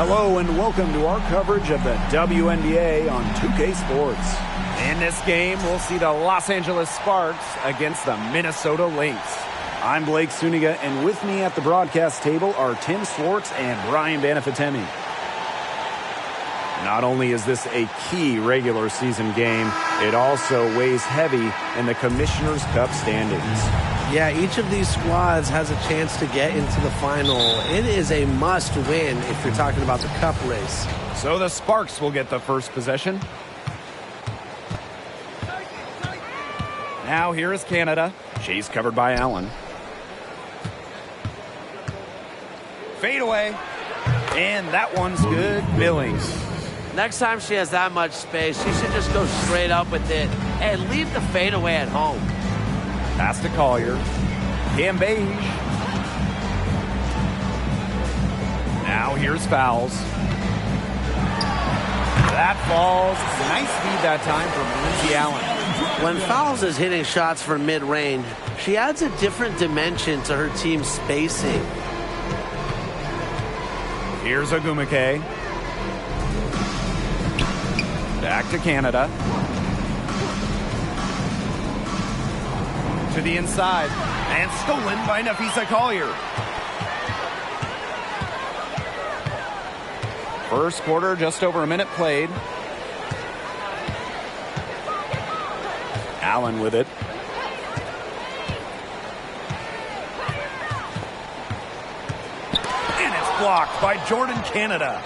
Hello and welcome to our coverage of the WNBA on 2K Sports. In this game, we'll see the Los Angeles Sparks against the Minnesota Lynx. I'm Blake Suniga, and with me at the broadcast table are Tim Swartz and Brian Banafitemi. Not only is this a key regular season game, it also weighs heavy in the Commissioner's Cup standings. Yeah, each of these squads has a chance to get into the final. It is a must-win if you're talking about the Cup race. So the Sparks will get the first possession. Now here is Canada. She's covered by Allen. Fade away. And that one's good. Billings. Next time she has that much space, she should just go straight up with it and leave the fadeaway at home. Pass to Collier. Cambage. Now here's fouls. That falls. Nice feed that time from Lindsay Allen. When Fowles is hitting shots from mid-range, she adds a different dimension to her team's spacing. Here's Ogumake. Back to Canada. To the inside. And stolen by Napheesa Collier. First quarter, just over a minute played. Allen with it. And it's blocked by Jordan Canada.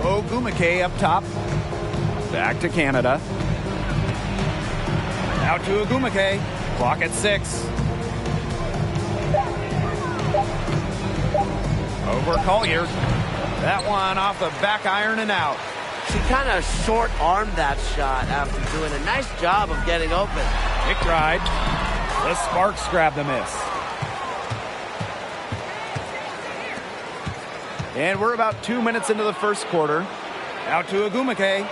Ogumake up top. Back to Canada. Out to Ogumake. Clock at 6. Over Collier. That one off the back iron and out. She kind of short-armed that shot after doing a nice job of getting open. McBride. The Sparks grab the miss. And we're about 2 minutes into the first quarter. Out to Ogumake.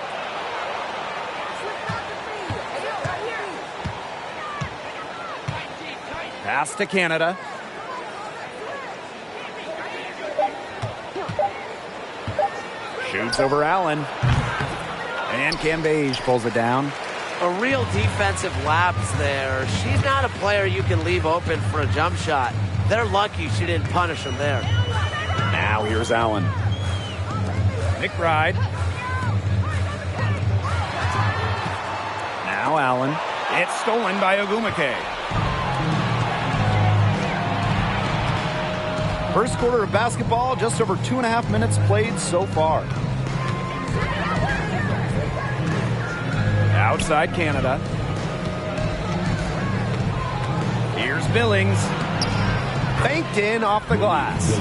Pass to Canada. Shoots over Allen. And Cambage pulls it down. A real defensive lapse there. She's not a player you can leave open for a jump shot. They're lucky she didn't punish him there. Now here's Allen. McBride. Now Allen. It's stolen by Ogumake. First quarter of basketball, just over 2.5 minutes played so far. Outside Canada. Here's Billings. Banked in off the glass.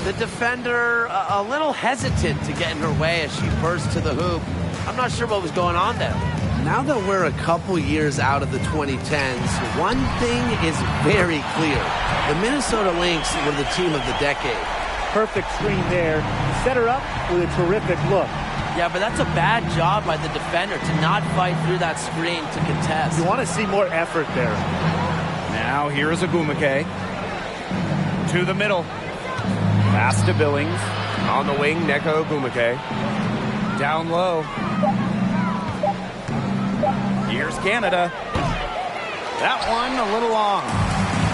The defender a little hesitant to get in her way as she burst to the hoop. I'm not sure what was going on there. Now that we're a couple years out of the 2010s, one thing is very clear. The Minnesota Lynx were the team of the decade. Perfect screen there. Set her up with a terrific look. Yeah, but that's a bad job by the defender to not fight through that screen to contest. You want to see more effort there. Now here's Ogumake. To the middle. Pass to Billings. On the wing, Neko Ogumake. Down low. Here's Canada. That one a little long.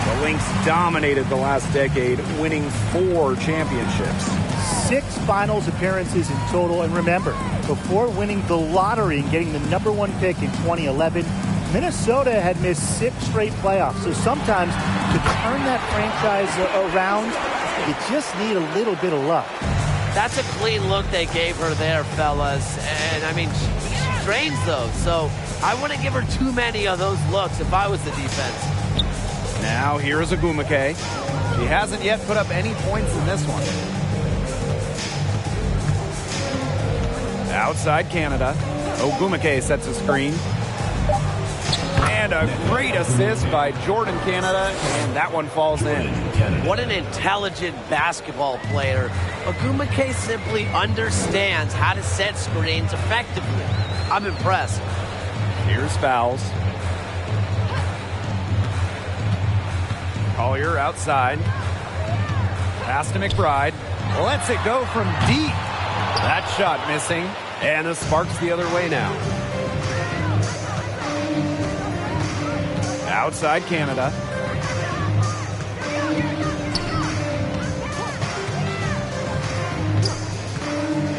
The Lynx dominated the last decade, winning 4 championships. 6 finals appearances in total. And remember, before winning the lottery and getting the #1 pick in 2011, Minnesota had missed 6 straight playoffs. So sometimes to turn that franchise around, you just need a little bit of luck. That's a clean look they gave her there, fellas. And, I mean, she drains those. So I wouldn't give her too many of those looks if I was the defense. Now here's Ogumake. She hasn't yet put up any points in this one. Outside Canada. Ogumake sets a screen. And a great assist by Jordan Canada, and that one falls in. What an intelligent basketball player. Ogumake simply understands how to set screens effectively. I'm impressed. Here's fouls. Collier outside. Pass to McBride. Lets it go from deep. That shot missing. And the Sparks the other way now. Outside Canada.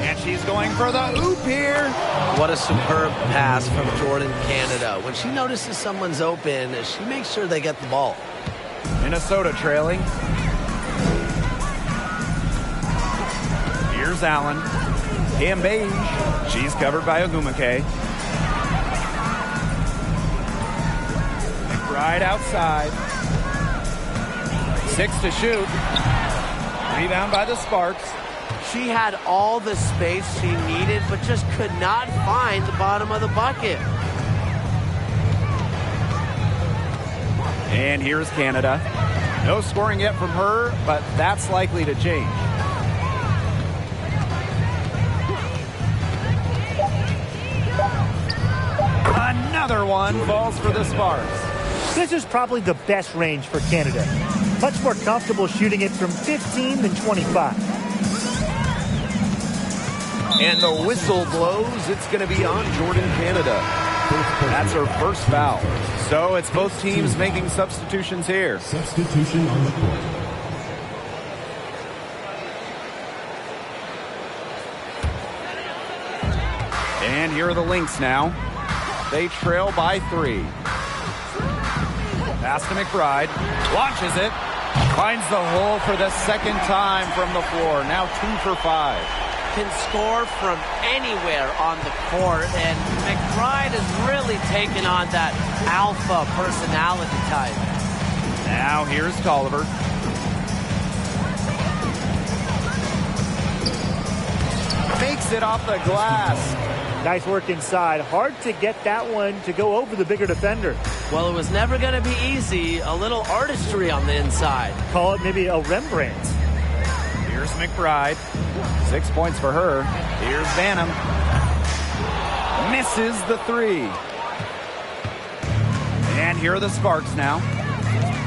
And she's going for the oop here. What a superb pass from Jordan Canada. When she notices someone's open, she makes sure they get the ball. Minnesota trailing. Here's Allen. Cambage. She's covered by Ogumake. McBride outside. 6 to shoot. Rebound by the Sparks. She had all the space she needed, but just could not find the bottom of the bucket. And here's Canada. No scoring yet from her, but that's likely to change. Another one falls for the Sparks. This is probably the best range for Canada. Much more comfortable shooting it from 15 than 25. And the whistle blows. It's going to be on Jordan Canada. That's her first foul. So it's both teams making substitutions here. Substitution on the court. And here are the Lynx now. They trail by 3. Pass to McBride. Launches it. Finds the hole for the second time from the floor. Now 2 for 5. Can score from anywhere on the court, and McBride has really taken on that alpha personality type. Now here's Tolliver. Makes it off the glass. Nice work inside. Hard to get that one to go over the bigger defender. Well, it was never going to be easy. A little artistry on the inside. Call it maybe a Rembrandt. Here's McBride. 6 points for her. Here's Banham. Misses the 3. And here are the Sparks now.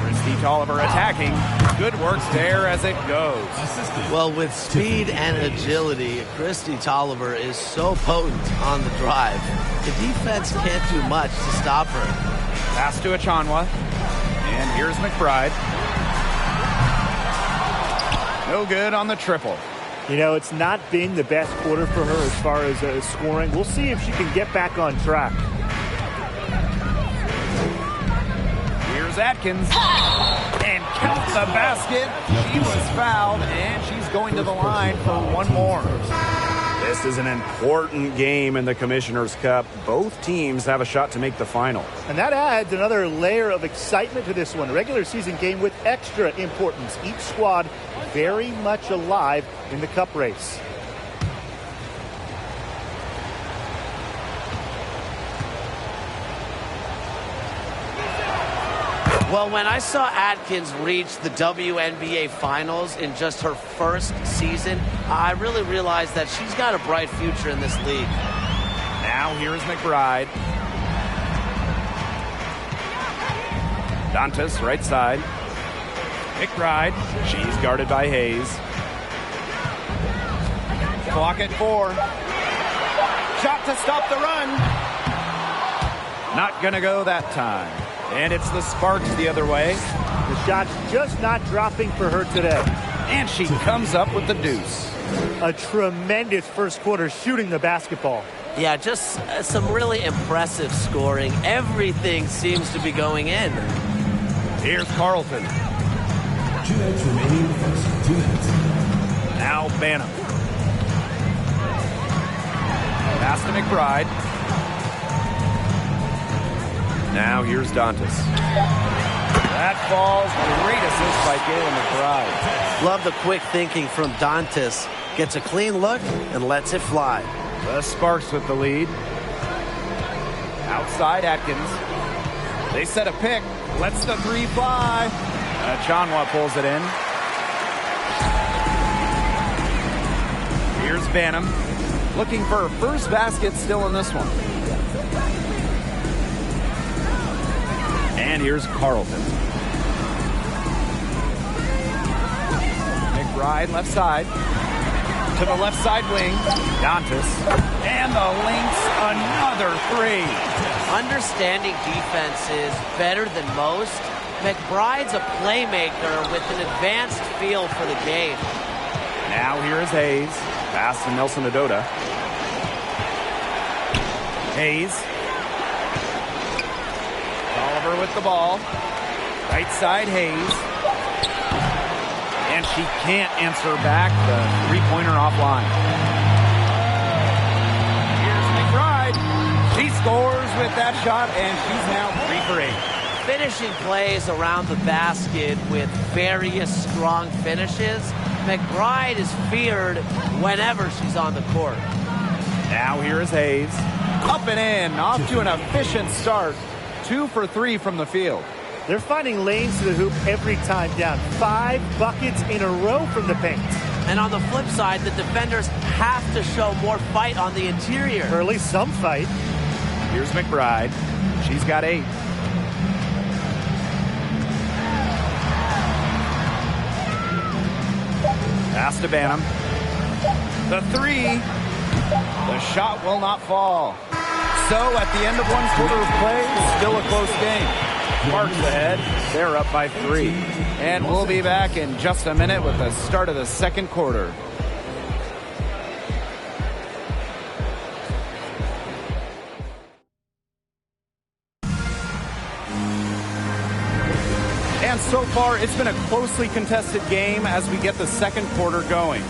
Christy Tolliver attacking. Good work there as it goes. Well, with speed and agility, Christy Tolliver is so potent on the drive. The defense can't do much to stop her. Pass to Achanwa. And here's McBride. No good on the triple. You know, it's not been the best quarter for her as far as scoring. We'll see if she can get back on track. Here's Atkins. And count the basket. She was fouled, and she's going to the line for one more. This is an important game in the Commissioner's Cup. Both teams have a shot to make the final. And that adds another layer of excitement to this one. A regular season game with extra importance. Each squad very much alive in the cup race. Well, when I saw Atkins reach the WNBA Finals in just her first season, I really realized that she's got a bright future in this league. Now here's McBride. Dantas, right side. McBride, she's guarded by Hayes. Clock at 4. Shot to stop the run. Not gonna go that time. And it's the Sparks the other way. The shot's just not dropping for her today. And she comes up with the deuce. A tremendous first quarter shooting the basketball. Yeah, just some really impressive scoring. Everything seems to be going in. Here's Carlton. 2 minutes remaining. 2 minutes. Now Banham. Pass to McBride. Now here's Dantas. That falls. Great assist by Galen McBride. Love the quick thinking from Dantas. Gets a clean look and lets it fly. The Sparks with the lead. Outside Atkins. They set a pick. Lets the 3 fly. Achanwa pulls it in. Here's Banham. Looking for her first basket still in this one. And here's Carlton. McBride left side. To the left side wing. Dantas. And the Lynx, another three. Understanding defense is better than most. McBride's a playmaker with an advanced feel for the game. Now here is Hayes. Pass to Nelson Adota. Hayes. Oliver with the ball. Right side Hayes. And she can't answer back the three-pointer offline. Here's McBride. She scores with that shot, and she's now 3 for 8. Finishing plays around the basket with various strong finishes. McBride is feared whenever she's on the court. Now here is Hayes. Up and in, off to an efficient start. 2 for 3 from the field. They're finding lanes to the hoop every time down. 5 buckets in a row from the paint. And on the flip side, the defenders have to show more fight on the interior. Or at least some fight. Here's McBride. She's got 8. Pass to Banham. The 3. The shot will not fall. So at the end of one quarter of play, still a close game. Sparks ahead. They're up by 3. And we'll be back in just a minute with the start of the second quarter. And so far, it's been a closely contested game as we get the second quarter going.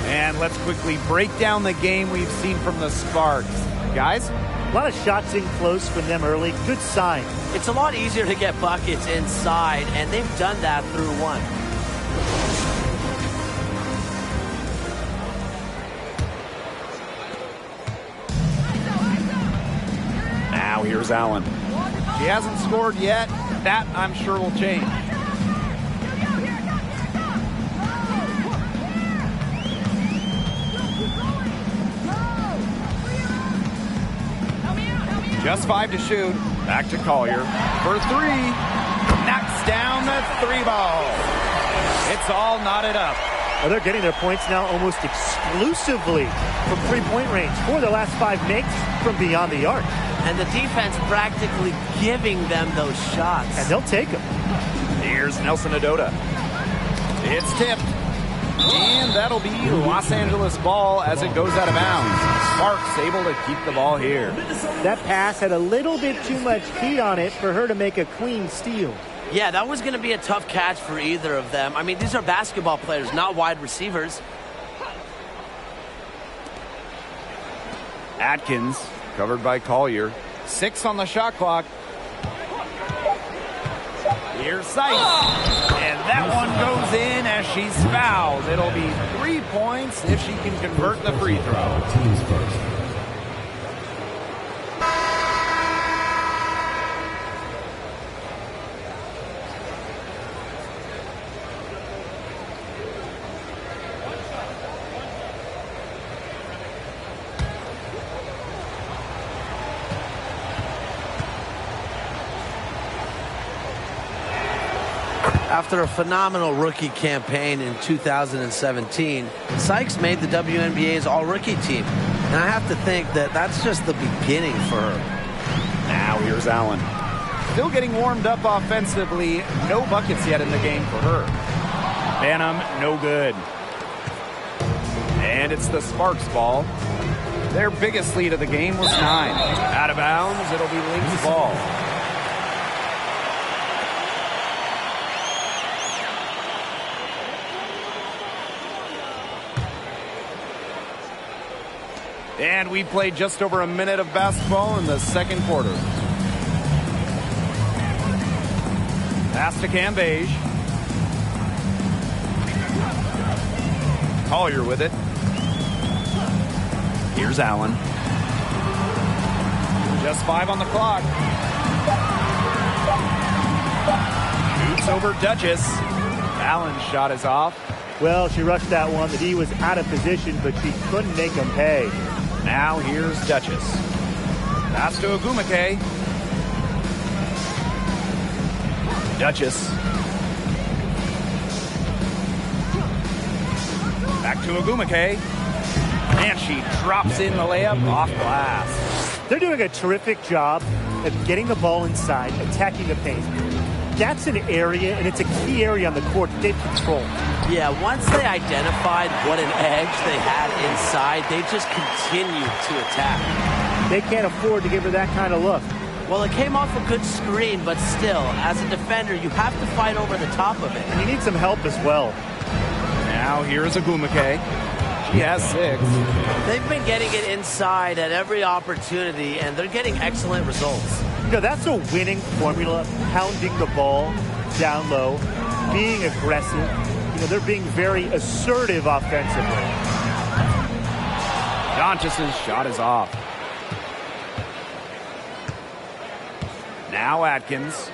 And let's quickly break down the game we've seen from the Sparks. Guys? A lot of shots in close from them early. Good sign. It's a lot easier to get buckets inside, and they've done that through one. Now here's Allen. She hasn't scored yet. That, I'm sure, will change. Just 5 to shoot. Back to Collier for 3. Knocks down the 3 ball. It's all knotted up. Well, they're getting their points now almost exclusively from three-point range. 4 of their last 5 makes from beyond the arc. And the defense practically giving them those shots. And they'll take them. Here's Nelson Adota. It's tipped. And that'll be Los Angeles ball as it goes out of bounds. Sparks able to keep the ball here. That pass had a little bit too much heat on it for her to make a clean steal. Yeah, that was going to be a tough catch for either of them. I mean, these are basketball players, not wide receivers. Atkins, covered by Collier. 6 on the shot clock. Here's Sykes. And that one goes in as she's fouled. It'll be 3 points if she can convert the free throw. Teams first. After a phenomenal rookie campaign in 2017, Sykes made the WNBA's all-rookie team. And I have to think that that's just the beginning for her. Now here's Allen. Still getting warmed up offensively. No buckets yet in the game for her. Banham, no good. And it's the Sparks ball. Their biggest lead of the game was 9. Out of bounds, it'll be Lynx ball. And we played just over a minute of basketball in the second quarter. Pass to Cambage. Collier with it. Here's Allen. Just 5 on the clock. Shoots over Duchess. Allen's shot is off. Well, she rushed that one. The D was out of position, but she couldn't make them pay. Now here's Duchess. Pass to Agumake. Duchess. Back to Ogumake. And she drops in the layup off glass. They're doing a terrific job of getting the ball inside, attacking the paint. That's an area, and it's a key area on the court that they've controlled. Yeah, once they identified what an edge they had inside, they just continued to attack. They can't afford to give her that kind of look. Well, it came off a good screen, but still, as a defender, you have to fight over the top of it. And you need some help as well. Now here's Ogumake. She has 6. They've been getting it inside at every opportunity, and they're getting excellent results. You know, that's a winning formula, pounding the ball down low, being aggressive. You know, they're being very assertive offensively. Doncic's shot is off. Now Atkins.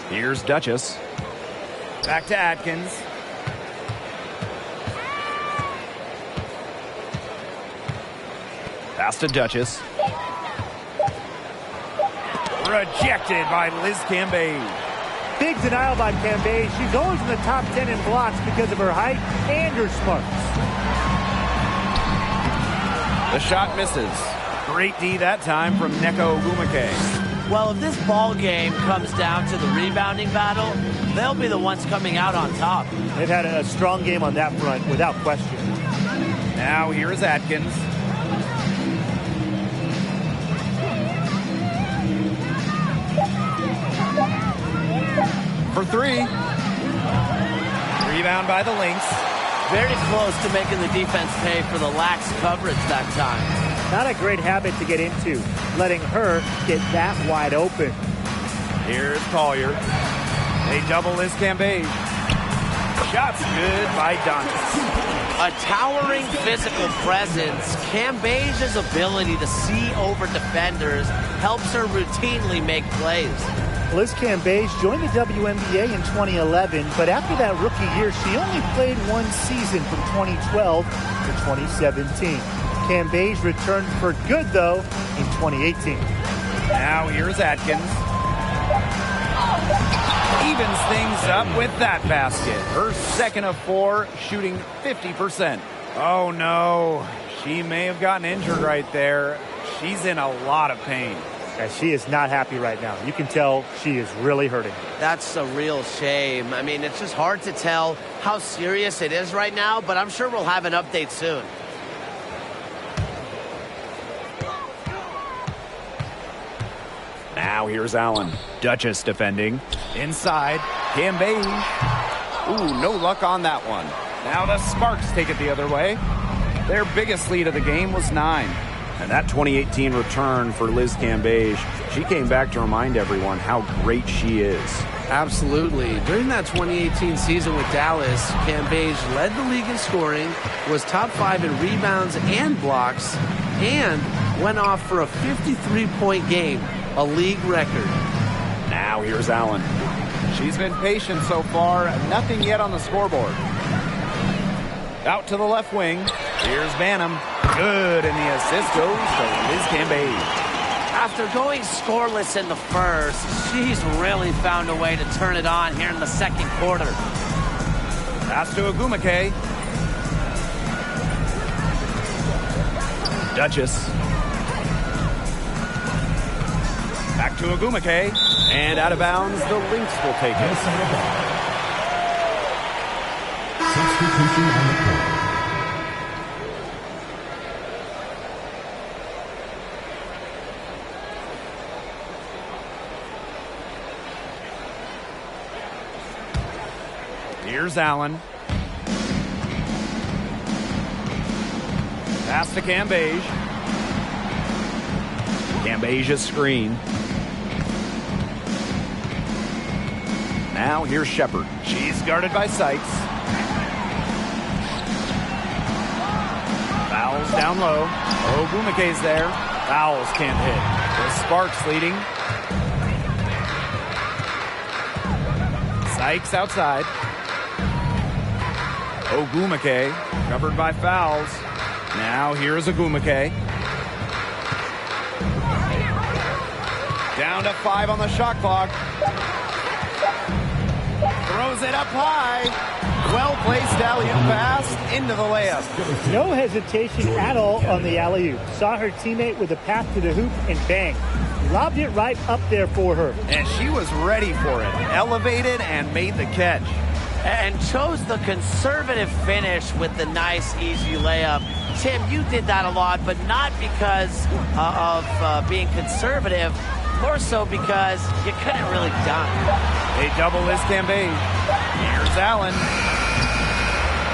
Here's Duchess. Back to Atkins. Pass to Duchess. Rejected by Liz Cambage. Big denial by Cambage. She's always in the top 10 in blocks because of her height and her smarts. The shot misses. Great D that time from Neko Ogumake. Well, if this ball game comes down to the rebounding battle, they'll be the ones coming out on top. They've had a strong game on that front, without question. Now here is Atkins. For 3. Rebound by the Lynx. Very close to making the defense pay for the lax coverage that time. Not a great habit to get into, letting her get that wide open. Here's Collier. They double Liz Cambage. Shots good by Doncic. A towering physical presence, Cambage's ability to see over defenders helps her routinely make plays. Liz Cambage joined the WNBA in 2011, but after that rookie year, she only played one season from 2012 to 2017. Cambage returned for good, though, in 2018. Now here's Atkins. Evens things up with that basket. Her second of 4, shooting 50%. Oh, no. She may have gotten injured right there. She's in a lot of pain. Yeah, she is not happy right now. You can tell she is really hurting. That's a real shame. I mean, it's just hard to tell how serious it is right now, but I'm sure we'll have an update soon. Now here's Allen. Duchess defending. Inside. Cambage. Ooh, no luck on that one. Now the Sparks take it the other way. Their biggest lead of the game was 9. And that 2018 return for Liz Cambage, she came back to remind everyone how great she is. Absolutely. During that 2018 season with Dallas, Cambage led the league in scoring, was top 5 in rebounds and blocks, and went off for a 53-point game, a league record. Now here's Allen. She's been patient so far, nothing yet on the scoreboard. Out to the left wing. Here's Banham. Good, and the assist goes to Liz Cambage. After going scoreless in the first, she's really found a way to turn it on here in the second quarter. Pass to Ogumake. Duchess. Back to Ogumake. And out of bounds, the Lynx will take it. Substitution on the court. Here's Allen. Pass to Cambage. Cambage's screen. Now here's Shepard. She's guarded by Sykes. Fouls down low. Ogumake's there. Fouls can't hit. The Sparks leading. Sykes outside. Ogumake covered by fouls. Now here's Ogumake. Down to 5 on the shot clock. Throws it up high. Well-placed alley-oop pass into the layup. No hesitation at all on the alley-oop. Saw her teammate with a path to the hoop and bang. Lobbed it right up there for her. And she was ready for it. Elevated and made the catch. And chose the conservative finish with the nice, easy layup. Tim, you did that a lot, but not because of being conservative, more so because you couldn't really dunk. A double is Cambage. Here's Allen.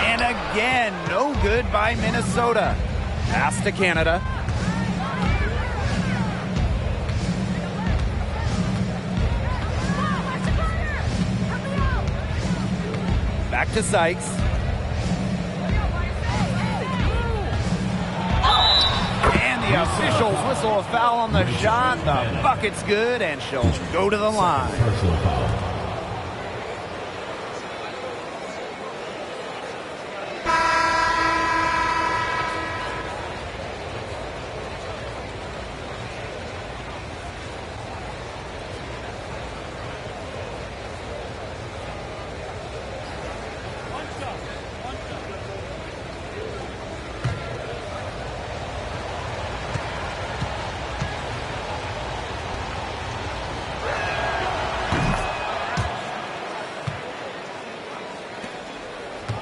And again, no good by Minnesota. Pass to Canada. Back to Sykes. And the officials whistle a foul on the shot. The bucket's good, and she'll go to the line. Personal foul.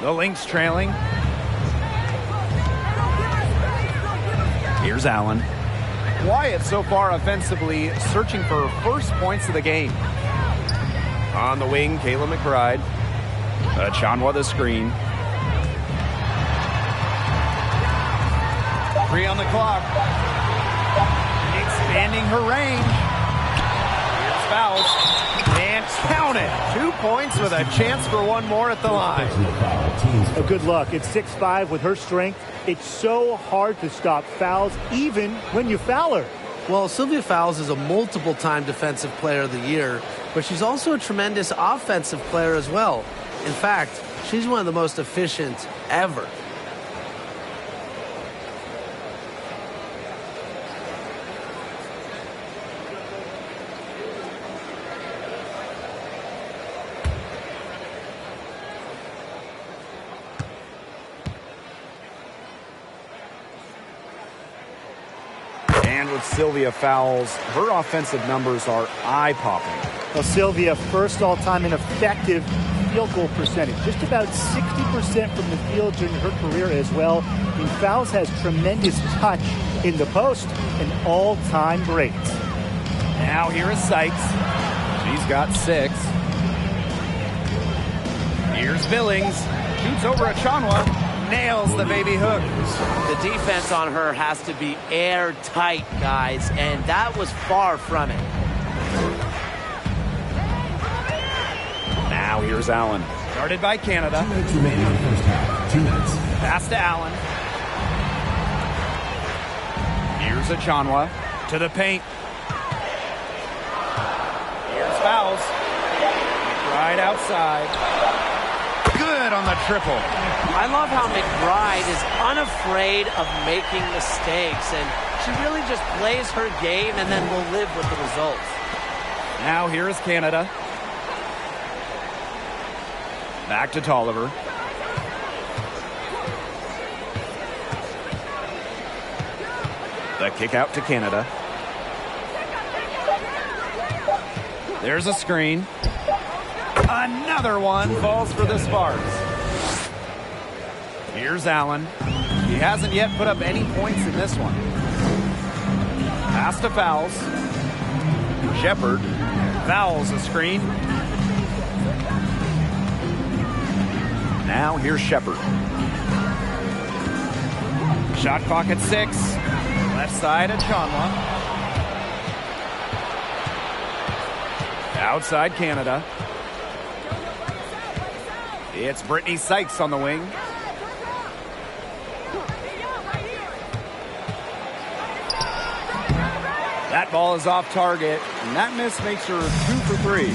The Lynx trailing. Here's Allen. Quiet so far offensively, searching for first points of the game. On the wing, Kayla McBride. Chanwa the screen. 3 on the clock. Expanding her range. Here's fouls. And count it. 2 points with a chance for one more at the line. Personal foul. Teams A good luck. It's 6'5" with her strength. It's so hard to stop fouls, even when you foul her. Well, Sylvia Fowles is a multiple-time Defensive Player of the Year, but she's also a tremendous offensive player as well. In fact, she's one of the most efficient ever. And with Sylvia Fowles, her offensive numbers are eye-popping. Well, Sylvia, first all-time in effective field goal percentage. Just about 60% from the field during her career as well. And Fowles has tremendous touch in the post, an all-time great. Now here is Sykes. She's got 6. Here's Billings. Shoots over at Chanwa. Nails the baby hook. The defense on her has to be airtight, guys, and that was far from it. Now here's Allen. Guarded by Canada. 2 minutes remaining in the first half. 2 minutes. Pass to Allen. Here's a Chanwa. To the paint. Here's Fowles. Right outside. Good on the triple. I love how McBride is unafraid of making mistakes, and she really just plays her game and then will live with the results. Now here is Canada. Back to Tolliver. The kick out to Canada. There's a screen. Another one falls for the Sparks. Here's Allen. He hasn't yet put up any points in this one. Pass to Fowles. Shepard. Fowles a screen. Now here's Shepard. Shot clock at 6. Left side at Chanwa. Outside Canada. It's Brittany Sykes on the wing. That ball is off target, and that miss makes her 2 for 3.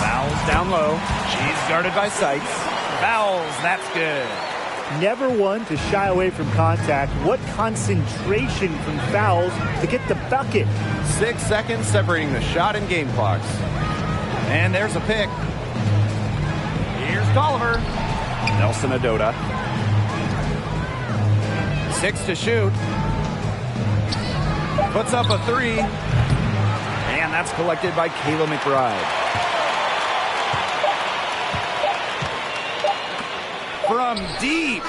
Fowles down low. She's guarded by Sykes. Fowles, that's good. Never one to shy away from contact. What concentration from fouls to get the bucket. 6 seconds separating the shot and game clocks. And there's a pick. Here's Tolliver. Nelson Adota. 6 to shoot. Puts up a 3. And that's collected by Kayla McBride. From deep.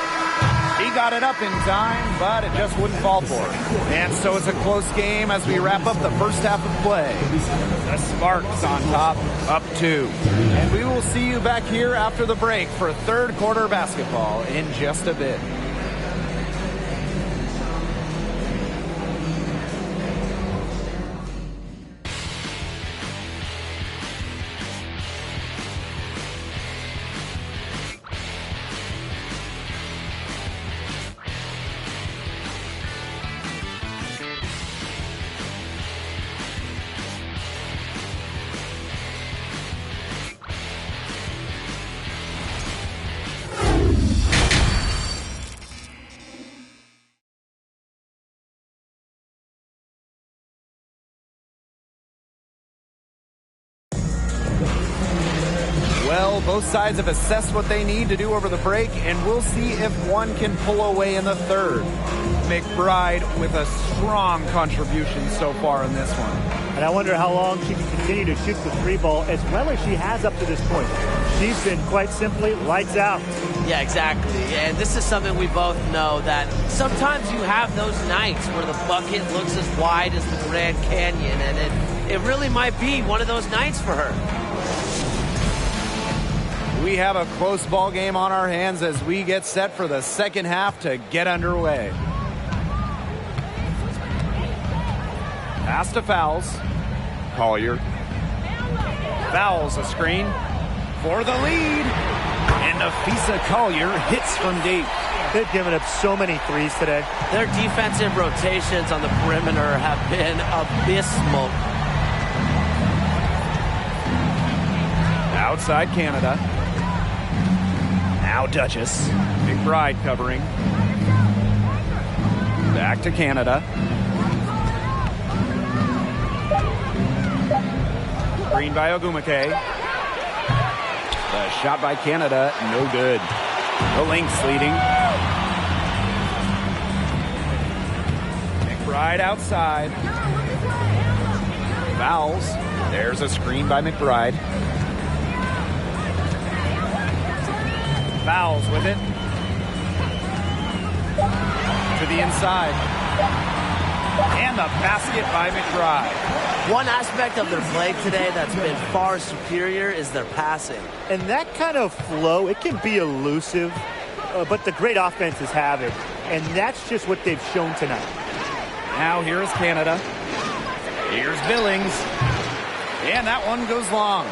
He got it up in time, but it just wouldn't fall for him. And so it's a close game as we wrap up the first half of play. The Sparks on top, up 2. And we will see you back here after the break for third quarter basketball in just a bit. Well, both sides have assessed what they need to do over the break, and we'll see if one can pull away in the third. McBride with a strong contribution so far in this one. And I wonder how long she can continue to shoot the 3 ball as well as she has up to this point. She's been quite simply lights out. Yeah, exactly. And this is something we both know, that sometimes you have those nights where the bucket looks as wide as the Grand Canyon, and it really might be one of those nights for her. We have a close ball game on our hands as we get set for the second half to get underway. Pass to Fowles. Collier. Fowles a screen for the lead. And Afisa Collier hits from deep. They've given up so many threes today. Their defensive rotations on the perimeter have been abysmal. Outside Canada. Now Duchess. McBride covering. Back to Canada. Screen by Ogumake. The shot by Canada, no good. The Lynx leading. McBride outside. Fouls. There's a screen by McBride. Fouls with it. To the inside. And the basket by McBride. One aspect of their play today that's been far superior is their passing. And that kind of flow, it can be elusive, but the great offenses have it. And that's just what they've shown tonight. Now here's Canada. Here's Billings. And that one goes long.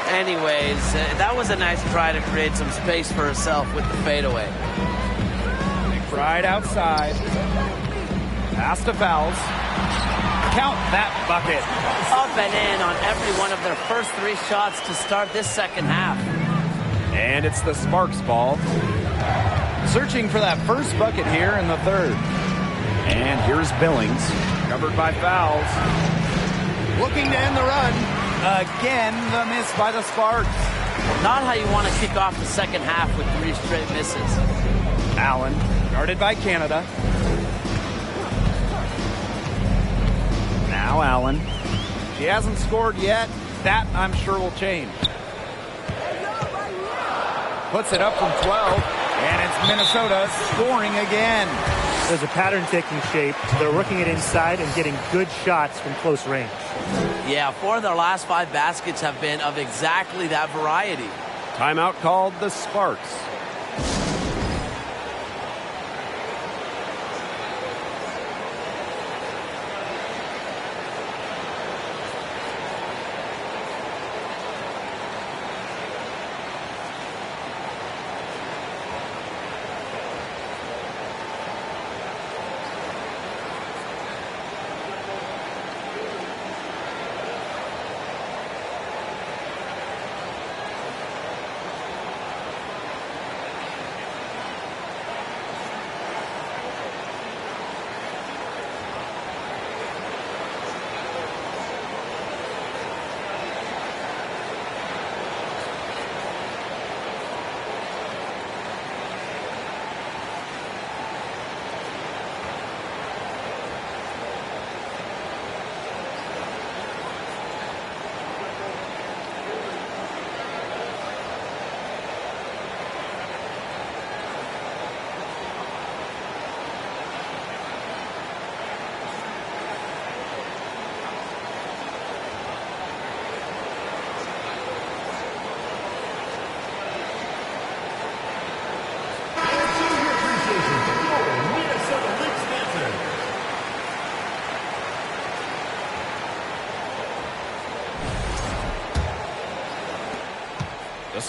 Anyways, that was a nice try to create some space for herself with the fadeaway. McBride outside. Pass to Fouls. Count that bucket. Up and in on every one of their first 3 shots to start this second half. And it's the Sparks ball. Searching for that first bucket here in the third. And here's Billings. Covered by Fouls. Looking to end the run. Again, the miss by the Sparks. Not how you want to kick off the second half with 3 straight misses. Allen, guarded by Canada. Now Allen. She hasn't scored yet. That, I'm sure, will change. Puts it up from 12, and it's Minnesota scoring again. There's a pattern taking shape. They're working it inside and getting good shots from close range. Yeah, 4 of their last 5 baskets have been of exactly that variety. Timeout called the Sparks.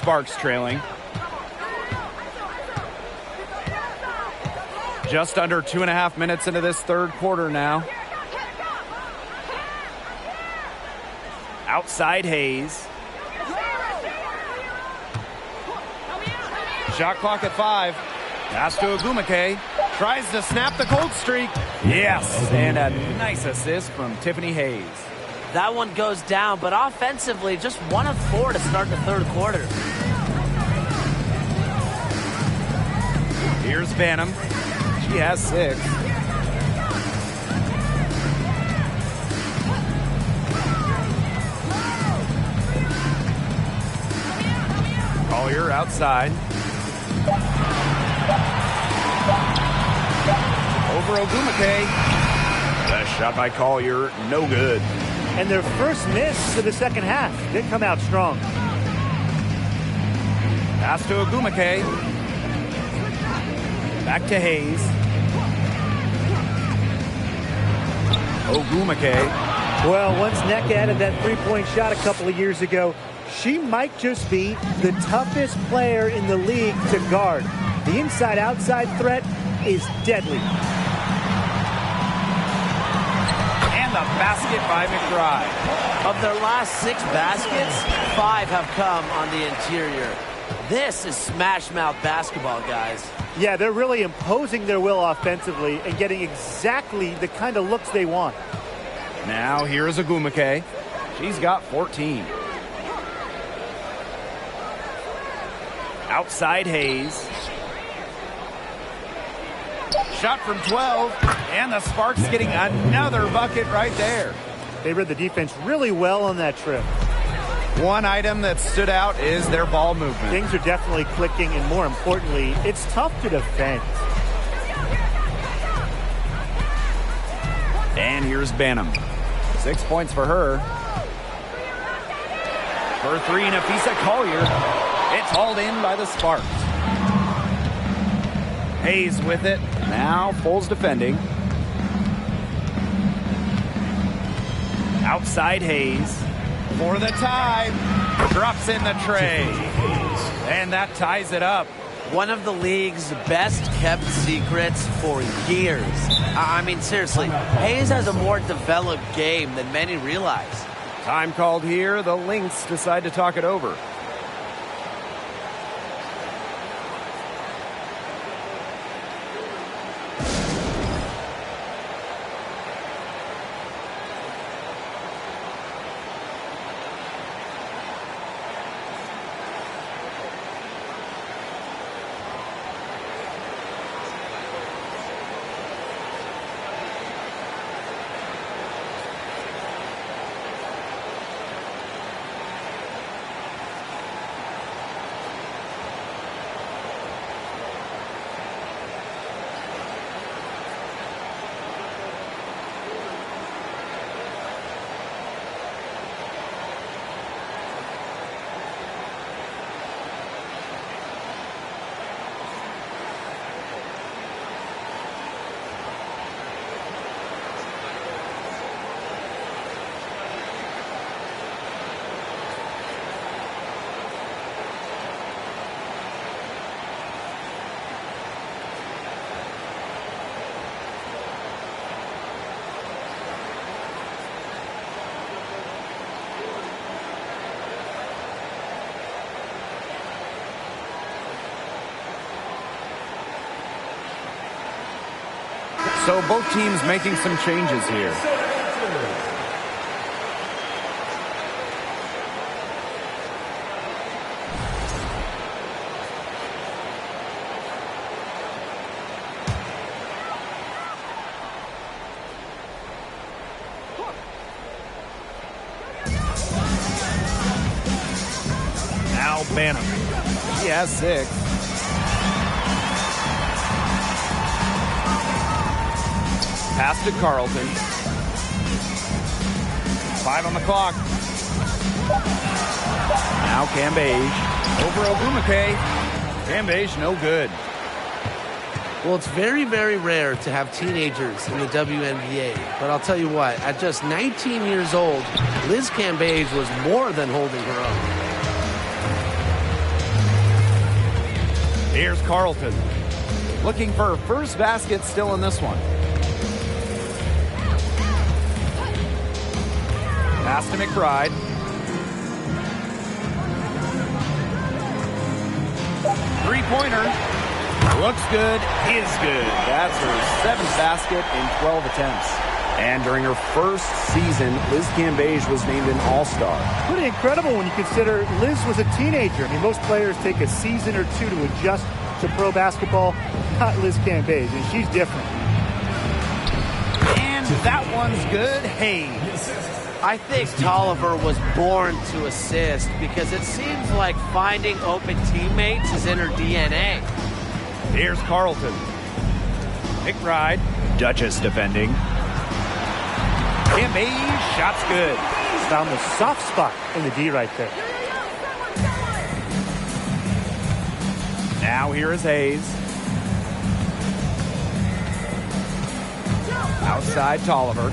Sparks trailing. Just under 2.5 minutes into this third quarter now. Outside Hayes. Shot clock at 5. Pass to Ogumake. Tries to snap the cold streak. Yes, and a nice assist from Tiffany Hayes. That one goes down, but offensively, just 1 of 4 to start the third quarter. Here's Banham. She has 6. Collier outside. Over Ogumake. That shot by Collier, no good. And their first miss of the second half. They come out strong. Pass to Ogumake. Back to Hayes. Ogumake. Well, once Nneka added that three-point shot a couple of years ago, she might just be the toughest player in the league to guard. The inside-outside threat is deadly. And the basket by McBride. Of their last 6 baskets, 5 have come on the interior. This is smash-mouth basketball, guys. Yeah, they're really imposing their will offensively and getting exactly the kind of looks they want. Now here's Ogumake. She's got 14. Outside Hayes. Shot from 12. And the Sparks getting another bucket right there. They read the defense really well on that trip. One item that stood out is their ball movement. Things are definitely clicking, and more importantly, it's tough to defend. And here's Banham. 6 points for her. For 3, Nafisa Collier. It's hauled in by the Sparks. Hayes with it. Now Foles defending. Outside Hayes. For the tie. Drops in the tray. And that ties it up. One of the league's best kept secrets for years. I mean, seriously, Hayes has a more developed game than many realize. Time called here. The Lynx decide to talk it over. So both teams making some changes here. Now Banham. He has 6. Pass to Carlton. 5 on the clock. Now Cambage. Over Ogumake. Cambage, no good. Well, it's very, very rare to have teenagers in the WNBA. But I'll tell you what, at just 19 years old, Liz Cambage was more than holding her own. Here's Carlton. Looking for her first basket still in this one. Pass to McBride. Three-pointer. Looks good, is good. That's her 7th basket in 12 attempts. And during her first season, Liz Cambage was named an All-Star. Pretty incredible when you consider Liz was a teenager. I mean, most players take a season or two to adjust to pro basketball. Not Liz Cambage, and she's different. And that one's good. Hayes. I think Tolliver was born to assist because it seems like finding open teammates is in her DNA. Here's Carlton. McBride. Duchess defending. Cambage, shot's good. Found the soft spot in the D right there. Now here is Hayes. Outside Tolliver.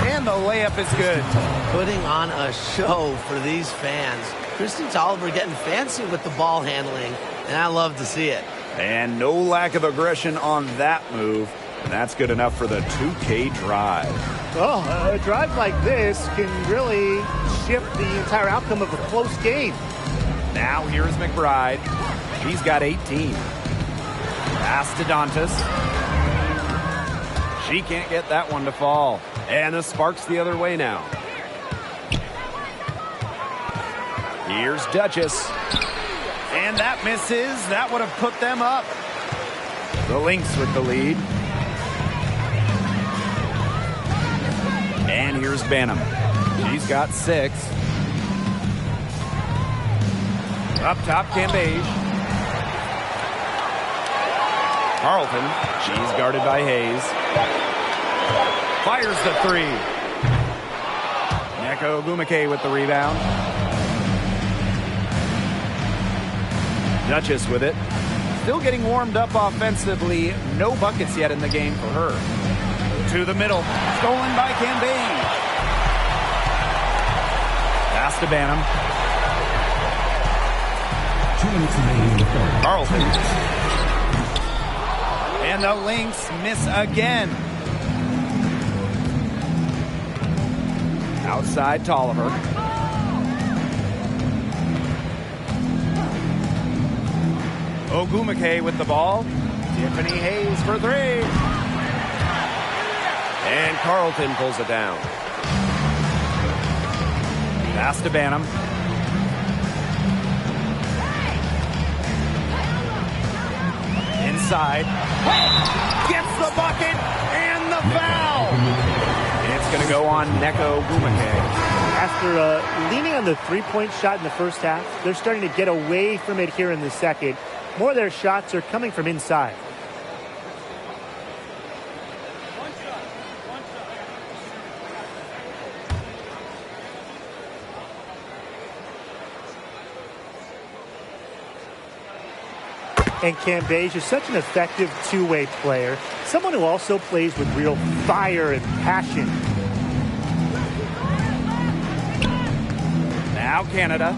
And the layup is good. Putting on a show for these fans. Kristen Tolliver getting fancy with the ball handling, and I love to see it. And no lack of aggression on that move. And that's good enough for the 2K drive. Well, a drive like this can really shift the entire outcome of a close game. Now here's McBride. She's got 18. Pass to Dantas. She can't get that one to fall. And the Sparks the other way now. Here's Duchess. And that misses. That would have put them up. The Lynx with the lead. And here's Banham. She's got 6. Up top, Cambage. Carlton. She's guarded by Hayes. Fires the 3. Neko Gumake with the rebound. Duchess with it. Still getting warmed up offensively. No buckets yet in the game for her. To the middle. Stolen by Cambage. Pass to Banham. 2 minutes remaining in the third. Carlton. And the Lynx miss again. Outside Tolliver. Ogumake with the ball. Tiffany Hayes for 3. And Carlton pulls it down. Pass to Banham. Inside. Gets the bucket and the foul. It's going to go on Neko Gumake. After leaning on the three-point shot in the first half, they're starting to get away from it here in the second. More of their shots are coming from inside. And Cambage is such an effective two-way player. Someone who also plays with real fire and passion. Now Canada.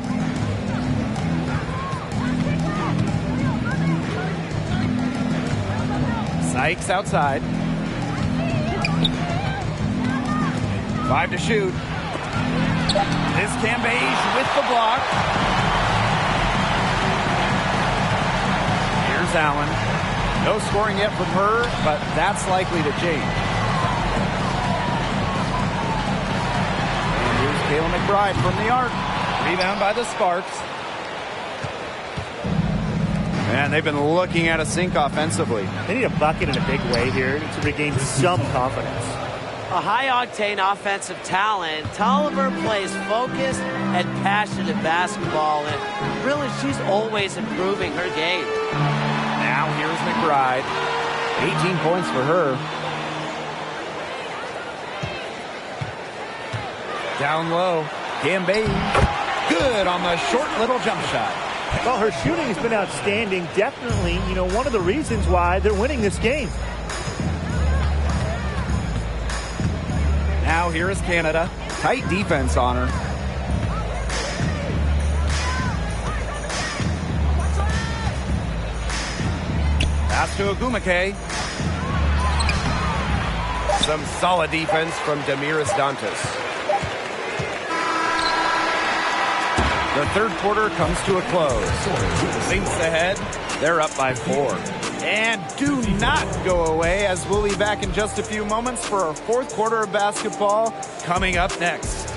Sykes outside. 5 to shoot. This Cambage with the block. Here's Allen. No scoring yet from her, but that's likely to change. And here's Kayla McBride from the arc. Rebound by the Sparks. Man, they've been looking at a sink offensively. They need a bucket in a big way here to regain some confidence. A high-octane offensive talent, Tolliver plays focused and passionate basketball, and really she's always improving her game. Now here's McBride. 18 points for her. Down low. Cambage. Good on the short little jump shot. Well, her shooting has been outstanding. Definitely, one of the reasons why they're winning this game. Now here is Canada. Tight defense on her. Pass to Agumake. Some solid defense from Demiris Dantas. The third quarter comes to a close. Lynx ahead. They're up by 4. And do not go away, as we'll be back in just a few moments for our fourth quarter of basketball coming up next.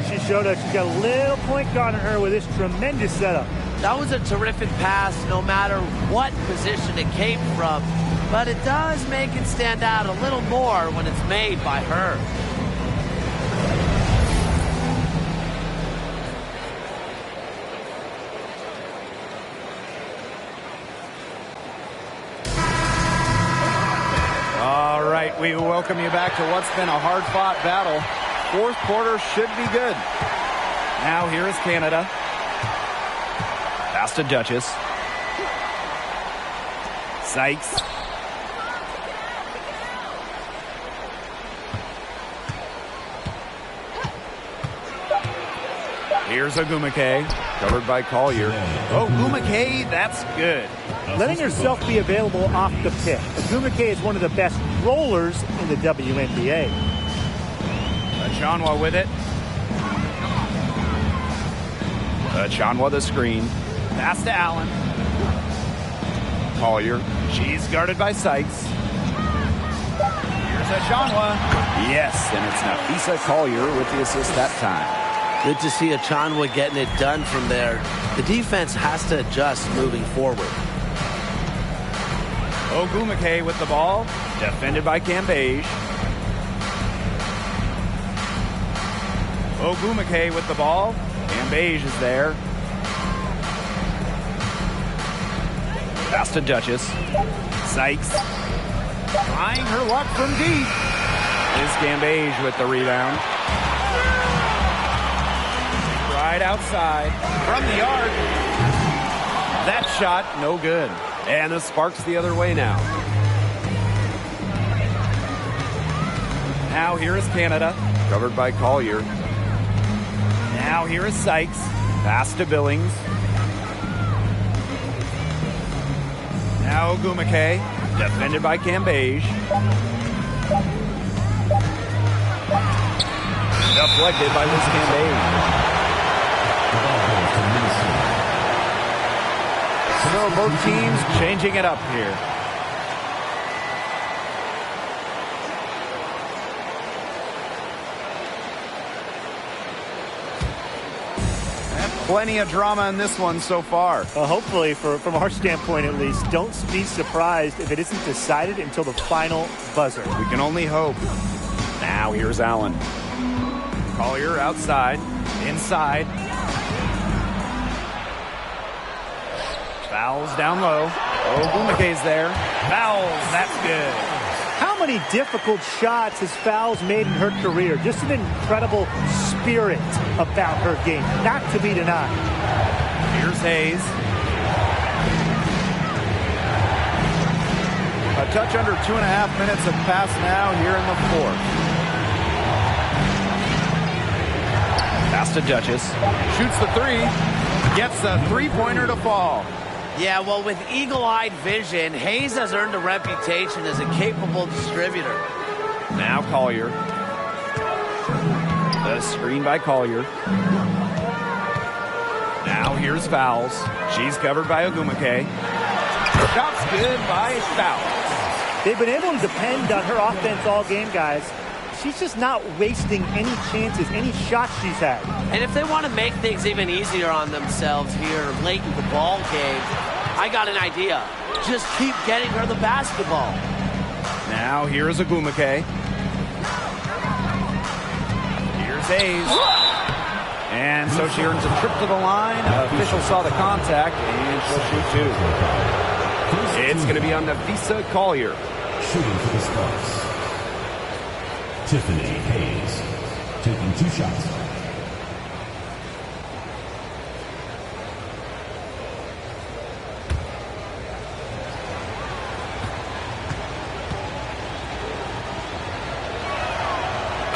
She showed us she's got a little point guard on her with this tremendous setup. That was a terrific pass, no matter what position it came from. But it does make it stand out a little more when it's made by her. All right, we welcome you back to what's been a hard-fought battle. Fourth quarter should be good. Now here is Canada. Pass to Duchess. Sykes. Here's Agumake, covered by Collier. Oh, Agumake, that's good. Letting herself be available off the pick. Agumake is one of the best rollers in the WNBA. Chanwa with it. Chanwa the screen. Pass to Allen. Collier. She's guarded by Sykes. Here's Chanwa. Yes, and it's Nafisa Collier with the assist that time. Good to see Achanwa getting it done from there. The defense has to adjust moving forward. Ogumake with the ball. Defended by Cambage. Ogumake with the ball. Cambage is there. Pass to Duchess. Sykes. Trying her luck from deep. Is Cambage with the rebound. Right outside. From the arc. That shot, no good. And the Sparks the other way now. Now here is Canada. Covered by Collier. Now here is Sykes. Pass to Billings. Now Ogumake. Defended by Cambage. Deflected by Liz Cambage. So both teams changing it up here. And plenty of drama in this one so far. Well, hopefully, from our standpoint at least, don't be surprised if it isn't decided until the final buzzer. We can only hope. Now here's Allen. Collier outside, inside. Fouls down low. Ogumake's there. Fouls, that's good. How many difficult shots has Fouls made in her career? Just an incredible spirit about her game, not to be denied. Here's Hayes. A touch under 2.5 minutes have passed now here in the fourth. Pass to Duchess. Shoots the three. Gets a three-pointer to fall. Yeah, well, with eagle-eyed vision, Hayes has earned a reputation as a capable distributor. Now Collier. The screen by Collier. Now here's Fouls. She's covered by Ogumake. Shot's good by Fouls. They've been able to depend on her offense all game, guys. She's just not wasting any chances, any shots she's had. And if they want to make things even easier on themselves here late in the ball game, I got an idea. Just keep getting her the basketball. Now here's Agumake. Here's Hayes. And so she earns a trip to the line. Official saw the contact, and she'll shoot two. It's going to be on Nafisa Collier. Shooting for the Sparks. Tiffany Hayes taking 2 shots.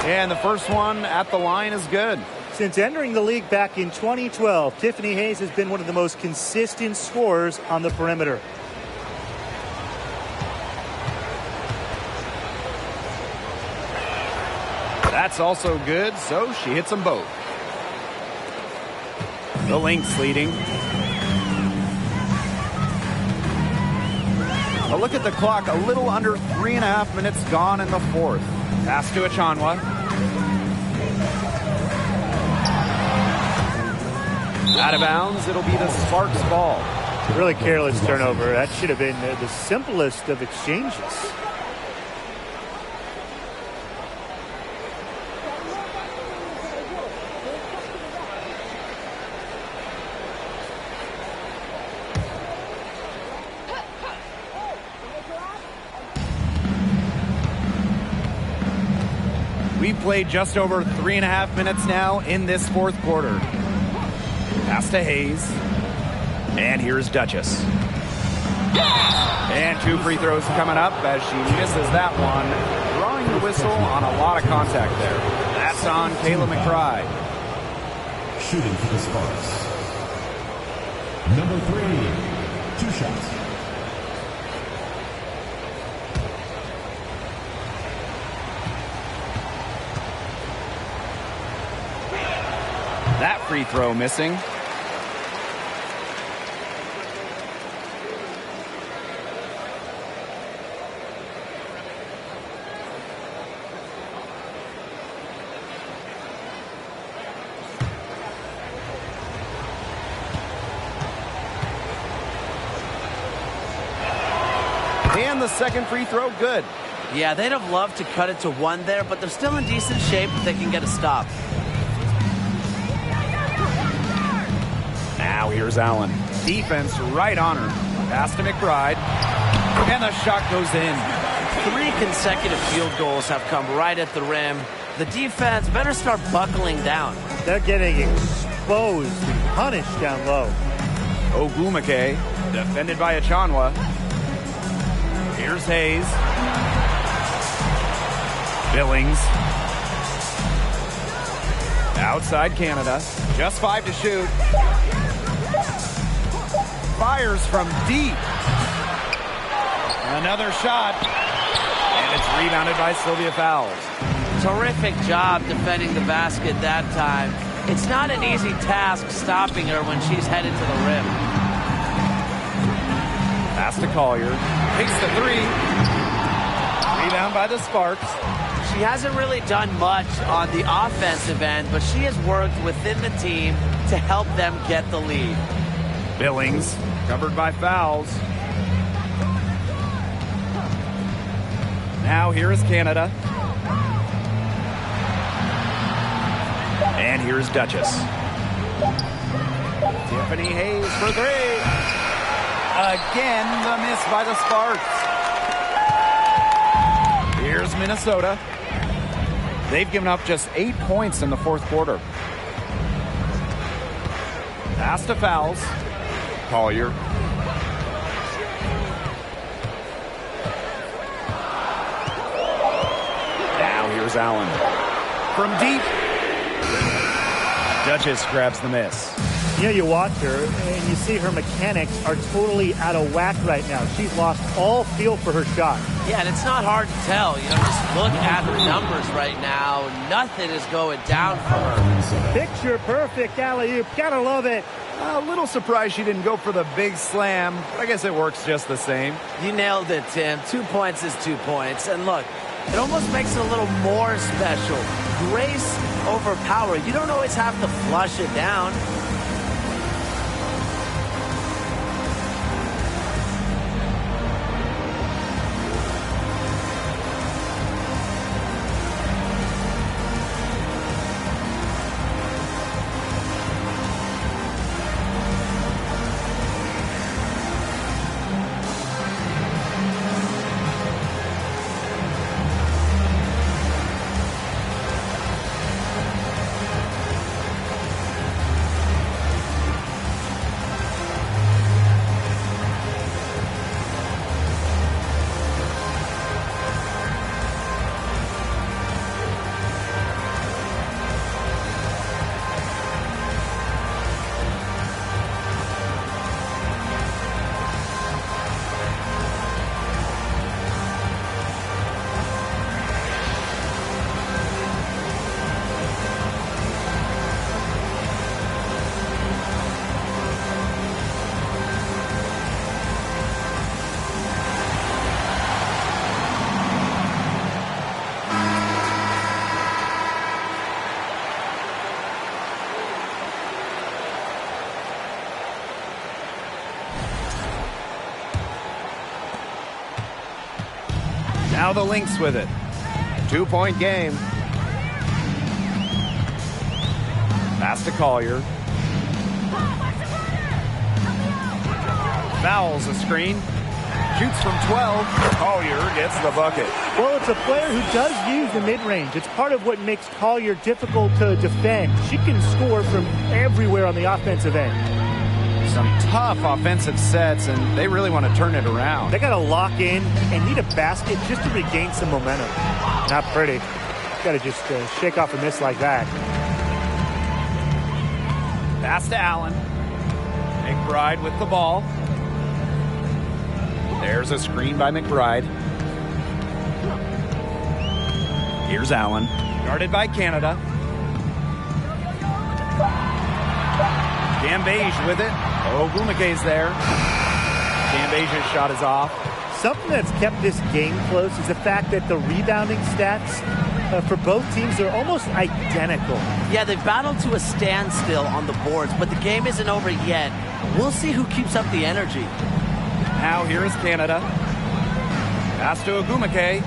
And the first one at the line is good. Since entering the league back in 2012, Tiffany Hayes has been one of the most consistent scorers on the perimeter. That's also good, so she hits them both. The Lynx leading. A look at the clock, a little under 3.5 minutes gone in the fourth. Pass to Achanwa. Out of bounds, it'll be the Sparks ball. Really careless turnover. That should have been the simplest of exchanges. We played just over 3.5 minutes now in this fourth quarter. Pass to Hayes. And here's Duchess. And 2 free throws coming up as she misses that one. Drawing the whistle on a lot of contact there. That's on Kayla McBride. Shooting for the Sparks. Number 3, 2 shots. That free throw missing. And the second free throw, good. Yeah, they'd have loved to cut it to 1 there, but they're still in decent shape if they can get a stop. Now here's Allen. Defense right on her. Pass to McBride. And the shot goes in. 3 consecutive field goals have come right at the rim. The defense better start buckling down. They're getting exposed and punished down low. Ogwumike, defended by Achanwa. Here's Hayes. Billings. Outside Canada. Just 5 to shoot. Fires from deep. Another shot. And it's rebounded by Sylvia Fowles. Terrific job defending the basket that time. It's not an easy task stopping her when she's headed to the rim. Pass to Collier. Takes the 3. Rebound by the Sparks. She hasn't really done much on the offensive end, but she has worked within the team to help them get the lead. Billings, covered by Fowles. Now here is Canada. And here's Duchess. Tiffany Hayes for 3. Again, the miss by the Sparks. Here's Minnesota. They've given up just 8 points in the fourth quarter. Pass to Fowles. Collier. Now here's Allen. From deep. Duchess grabs the miss. You know, you watch her and you see her mechanics are totally out of whack right now. She's lost all feel for her shot. Yeah, and it's not hard to tell. You know, just look at her numbers right now. Nothing is going down for her. Picture perfect alley-oop. Gotta love it. A little surprised she didn't go for the big slam. I guess it works just the same. You nailed it, Tim. 2 points is 2 points. And look, it almost makes it a little more special. Grace over power. You don't always have to flush it down. Now the Lynx with it. 2-point game. Pass to Collier. Fouls a screen. Shoots from 12. Collier gets the bucket. Well, it's a player who does use the mid-range. It's part of what makes Collier difficult to defend. She can score from everywhere on the offensive end. Some tough offensive sets, and they really want to turn it around. They got to lock in and need a basket just to regain some momentum. Not pretty. Got to just shake off a miss like that. Pass to Allen. McBride with the ball. There's a screen by McBride. Here's Allen. Guarded by Canada. Gambage with it. Ogumeke's there. Gambage's shot is off. Something that's kept this game close is the fact that the rebounding stats for both teams are almost identical. Yeah, they've battled to a standstill on the boards, but the game isn't over yet. We'll see who keeps up the energy. Now here is Canada. Pass to Ogumeke.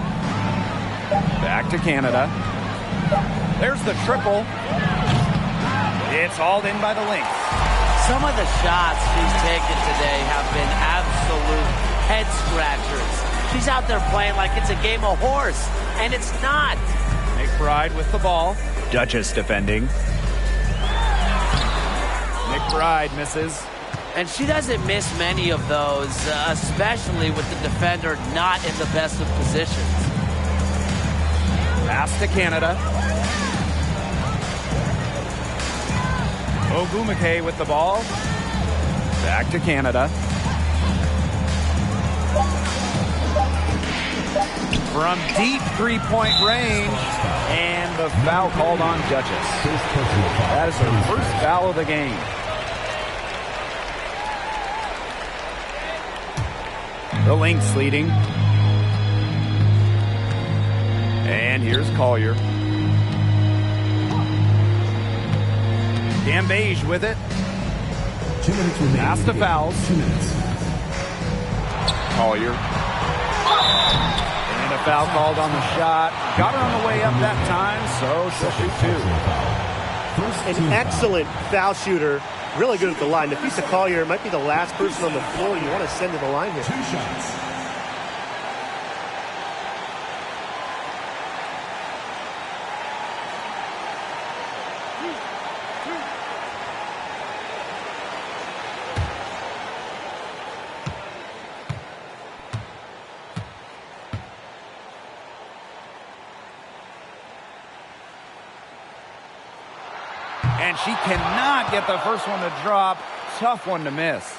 Back to Canada. There's the triple. It's hauled in by the Lynx. Some of the shots she's taken today have been absolute head scratchers. She's out there playing like it's a game of horse, and it's not. McBride with the ball. Duchess defending. McBride misses. And she doesn't miss many of those, especially with the defender not in the best of positions. Pass to Canada. Ogumeke with the ball. Back to Canada. From deep three-point range, and the foul called on Duchess. That is her first foul of the game. The Lynx leading. And here's Collier. Gambage with it. 2 minutes remaining. Pass to fouls. 2 minutes. Collier. And a foul called on the shot. Got her on the way up that time, so she'll shoot two. An excellent foul shooter. Really good at the line. Nafisa Collier might be the last person on the floor you want to send to the line here. 2 shots. And she cannot get the first one to drop. Tough one to miss.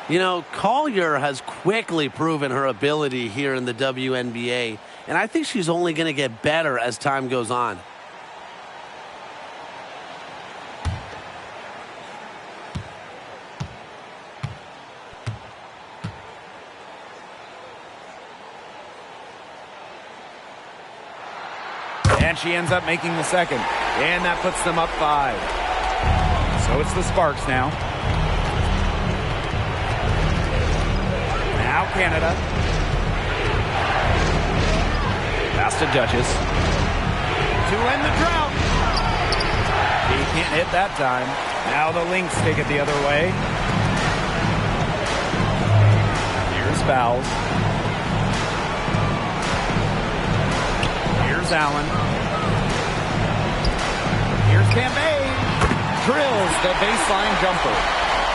You know, Collier has quickly proven her ability here in the WNBA, and I think she's only going to get better as time goes on. And she ends up making the second. And that puts them up 5. So it's the Sparks now. Now Canada. Pass to Duchess. To end the drought. He can't hit that time. Now the Lynx take it the other way. Here's fouls. Here's Allen. Here's Cambay. Drills the baseline jumper.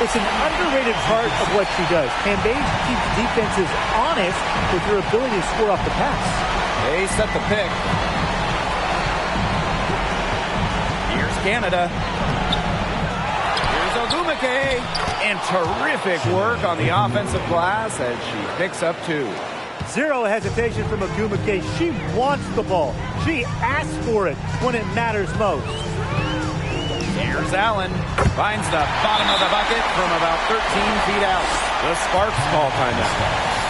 It's an underrated part of what she does. Cambay keeps defenses honest with her ability to score off the pass. They set the pick. Here's Canada. Here's Ogumeke. And terrific work on the offensive glass as she picks up 2. Zero hesitation from Ogumeke. She wants the ball. She asks for it when it matters most. Here's Allen. Finds the bottom of the bucket from about 13 feet out. The Sparks ball timeout.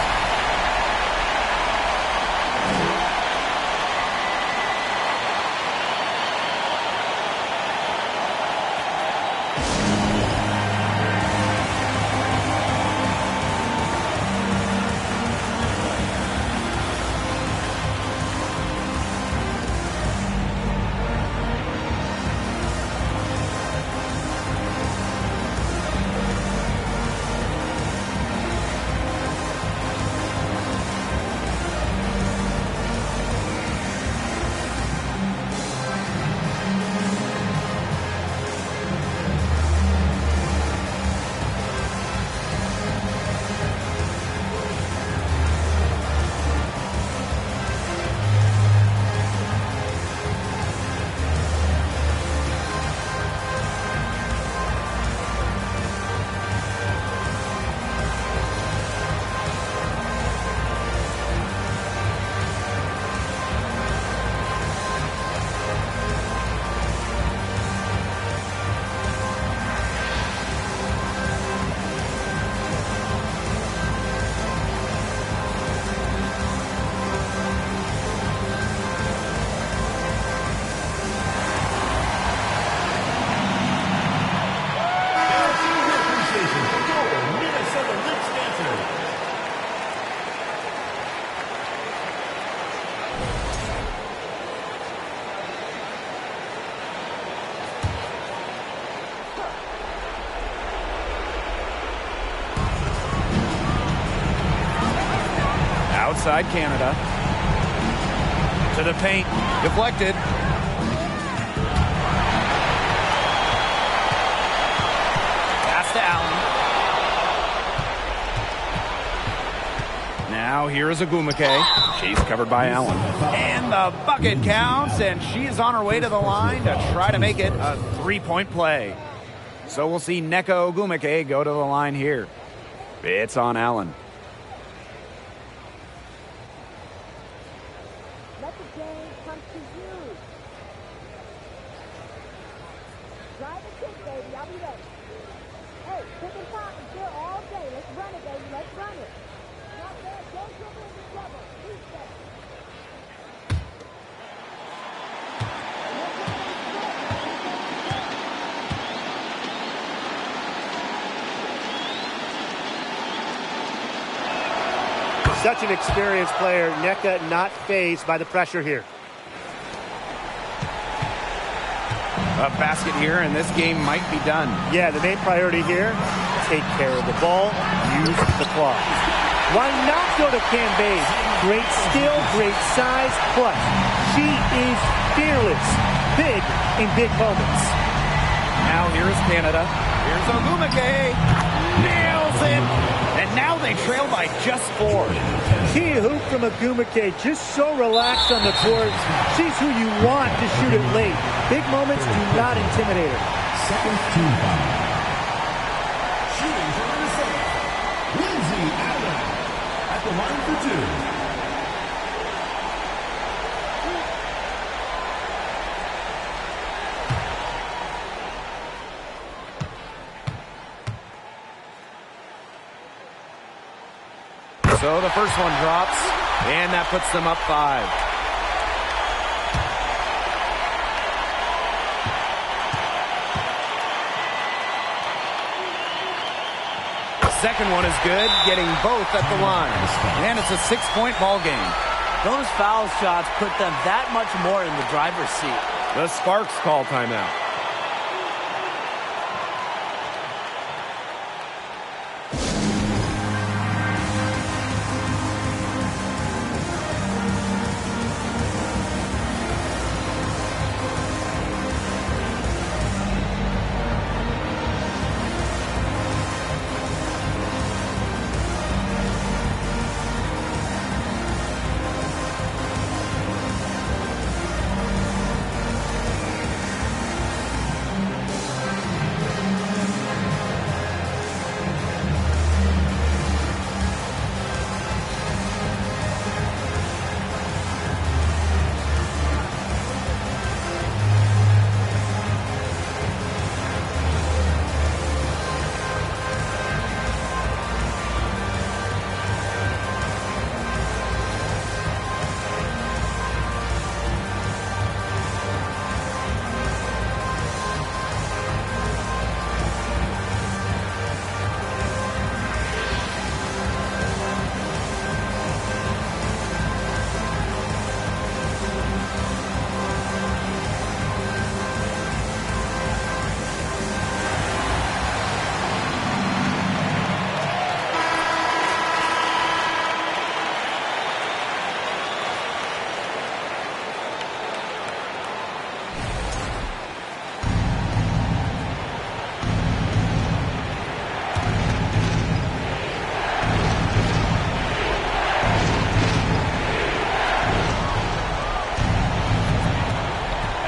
Outside Canada. To the paint. Deflected. Pass to Allen. Now here is Agumake. She's covered by Allen. And the bucket counts, and she is on her way to the line to try to make it a three-point play. So we'll see Nneka Ogwumike go to the line here. It's on Allen. Let the game come to you. Drive the kick, baby. I'll be ready. Hey, pick and pop is here all day. Let's run it, baby. Let's run it. Not bad. Don't dribble into trouble. Reset. Such an experienced player. Nneka not fazed by the pressure here. A basket here, and this game might be done. Yeah, the main priority here, take care of the ball, use the clock. Why not go to Cambage? Great skill, great size, plus she is fearless. Big in big moments. Now here's Canada. Here's Ogwumike. Nails it. And now they trail by just 4. Key hoop from Agumake, just so relaxed on the court. She's who you want to shoot it late. Big moments do not intimidate her. Second team foul. Shooting for Minnesota, Lindsay Allen at the line for 2. So the first one drops, and that puts them up 5. Second one is good, getting both at the line. And it's a 6-point ball game. Those foul shots put them that much more in the driver's seat. The Sparks call timeout.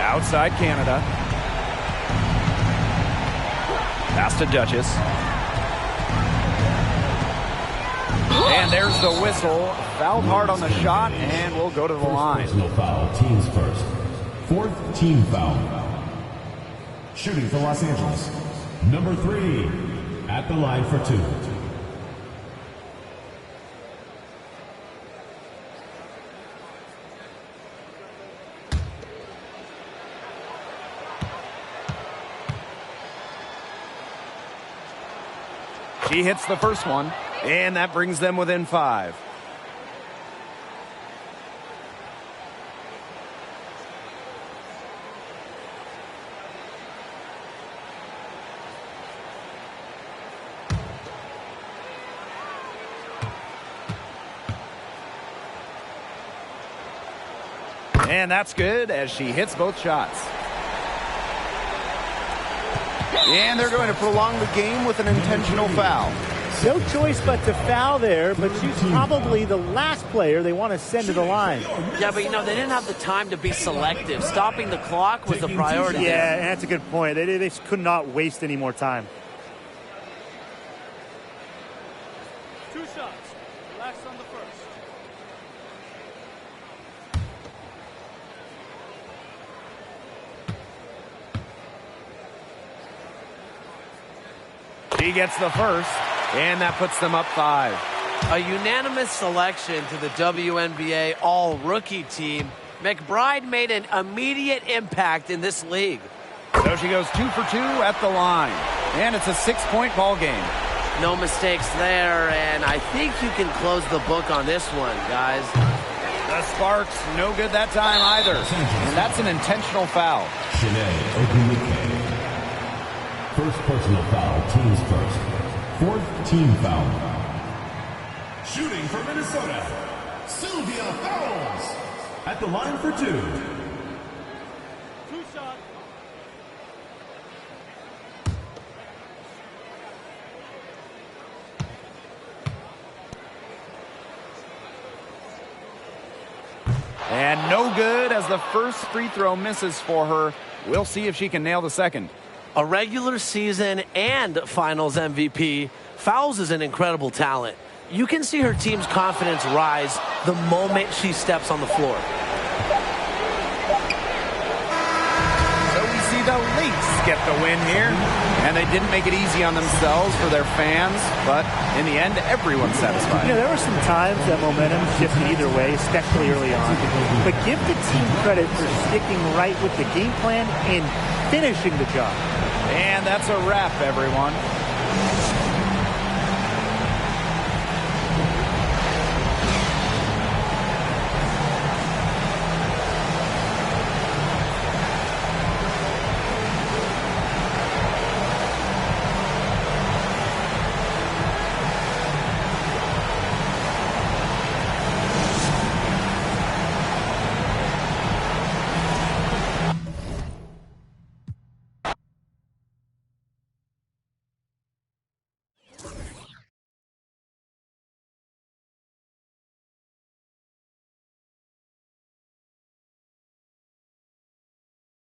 Outside Canada. Pass to Duchess. And there's the whistle. Fouled hard on the shot, and we'll go to the line. Personal foul, teams first. Fourth team foul. Shooting for Los Angeles, number 3 at the line for 2. She hits the first one, and that brings them within 5. And that's good as she hits both shots. And they're going to prolong the game with an intentional foul. No choice but to foul there, but she's probably the last player they want to send to the line. Yeah, but they didn't have the time to be selective. Stopping the clock was the priority. Yeah, and that's a good point. They could not waste any more time. 2 shots. Relax on the first. She gets the first, and that puts them up 5. A unanimous selection to the WNBA all-rookie team. McBride made an immediate impact in this league. So she goes 2 for 2 at the line, and it's a 6-point ball game. No mistakes there, and I think you can close the book on this one, guys. The Sparks, no good that time either, and that's an intentional foul. Shanae Ogunike. First personal foul, team's first. 4th team foul. Shooting for Minnesota, Sylvia Fowles. At the line for 2. 2 shots. And no good as the first free throw misses for her. We'll see if she can nail the second. A regular season and finals MVP, Fowles is an incredible talent. You can see her team's confidence rise the moment she steps on the floor. So we see the Lynx get the win here. And they didn't make it easy on themselves for their fans, but in the end, everyone's satisfied. There were some times that momentum shifted either way, especially early on. But give the team credit for sticking right with the game plan and finishing the job. And that's a wrap, everyone.